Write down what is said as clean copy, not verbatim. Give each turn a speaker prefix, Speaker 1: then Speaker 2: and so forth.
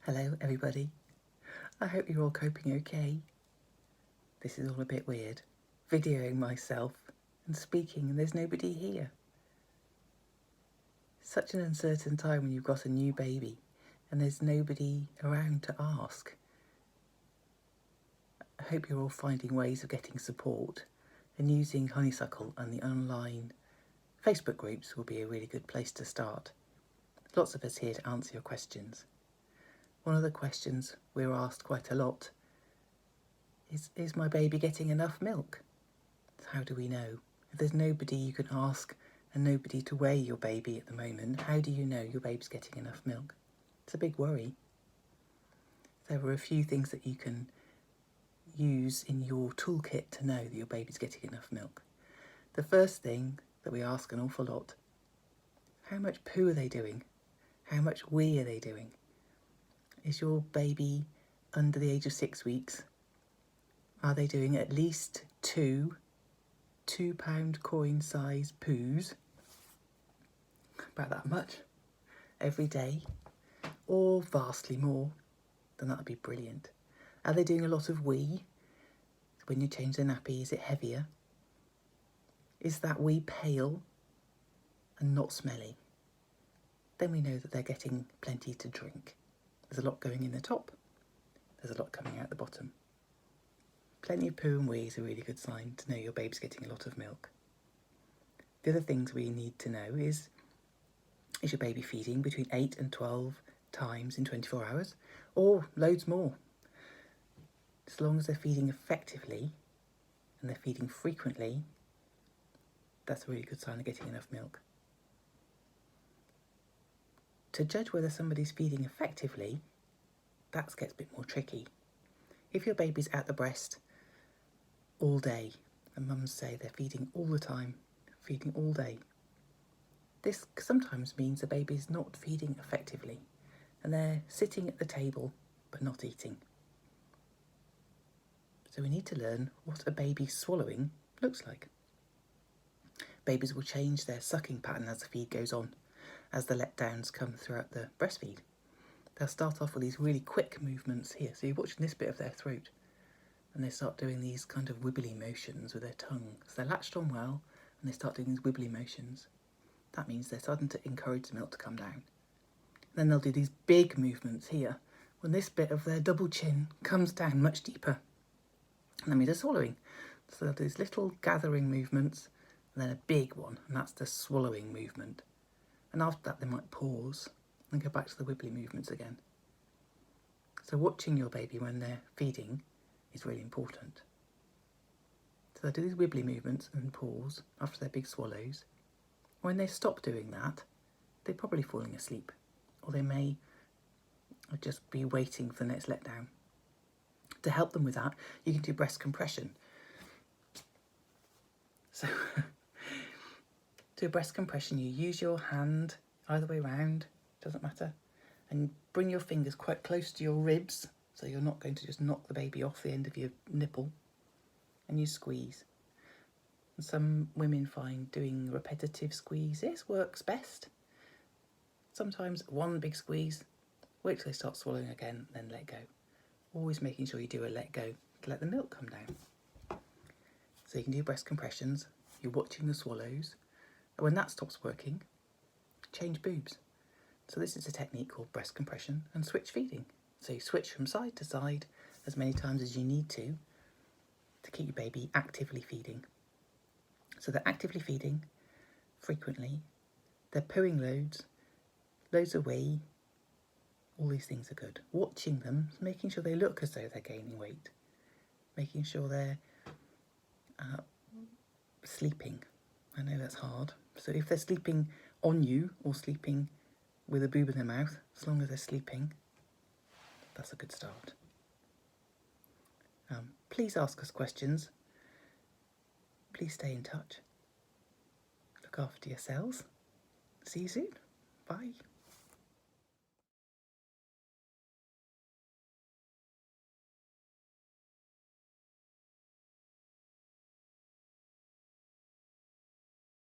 Speaker 1: Hello everybody, I hope you're all coping okay. This is all a bit weird, videoing myself and speaking and there's nobody here. Such an uncertain time when you've got a new baby and there's nobody around to ask. I hope you're all finding ways of getting support, and using Honeysuckle and the online Facebook groups will be a really good place to start. Lots of us here to answer your questions. One of the questions we're asked quite a lot is my baby getting enough milk? How do we know? If there's nobody you can ask and nobody to weigh your baby at the moment, how do you know your baby's getting enough milk? It's a big worry. There are a few things that you can use in your toolkit to know that your baby's getting enough milk. The first thing that we ask an awful lot, how much poo are they doing? How much wee are they doing? Is your baby under the age of 6 weeks? Are they doing at least two £2 coin size poos, about that much, every day, or vastly more? Then that would be brilliant. Are they doing a lot of wee? When you change the nappy, is it heavier? Is that wee pale and not smelly? Then we know that they're getting plenty to drink. There's a lot going in the top, there's a lot coming out the bottom. Plenty of poo and wee is a really good sign to know your baby's getting a lot of milk. The other things we need to know is your baby feeding between 8 and 12 times in 24 hours, or loads more? As long as they're feeding effectively and they're feeding frequently, that's a really good sign of getting enough milk. To judge whether somebody's feeding effectively, that gets a bit more tricky. If your baby's at the breast all day, and mums say they're feeding all the time, feeding all day, this sometimes means the baby's not feeding effectively and they're sitting at the table but not eating. So we need to learn what a baby swallowing looks like. Babies will change their sucking pattern as the feed goes on, as the letdowns come throughout the breastfeed. They'll start off with these really quick movements here. So you're watching this bit of their throat and they start doing these kind of wibbly motions with their tongue. So they're latched on well and they start doing these wibbly motions. That means they're starting to encourage the milk to come down. Then they'll do these big movements here when this bit of their double chin comes down much deeper. And that means they're swallowing. So they'll do these little gathering movements and then a big one, and that's the swallowing movement. And after that they might pause and go back to the wibbly movements again. So watching your baby when they're feeding is really important. So they'll do these wibbly movements and pause after their big swallows. When they stop doing that, they're probably falling asleep, or they may just be waiting for the next letdown. To help them with that, you can do breast compression. So do a breast compression, you use your hand either way round, doesn't matter, and bring your fingers quite close to your ribs so you're not going to just knock the baby off the end of your nipple, and you squeeze. And some women find doing repetitive squeezes works best. Sometimes one big squeeze, wait till they start swallowing again, then let go. Always making sure you do a let go to let the milk come down. So you can do breast compressions, you're watching the swallows, and when that stops working, change boobs. So this is a technique called breast compression and switch feeding. So you switch from side to side as many times as you need to keep your baby actively feeding. So they're actively feeding frequently, they're pooing loads of wee, all these things are good. Watching them, making sure they look as though they're gaining weight, making sure they're sleeping. I know that's hard. So if they're sleeping on you or sleeping with a boob in their mouth, as long as they're sleeping, that's a good start. Please ask us questions. Please stay in touch. Look after yourselves. See you soon. Bye.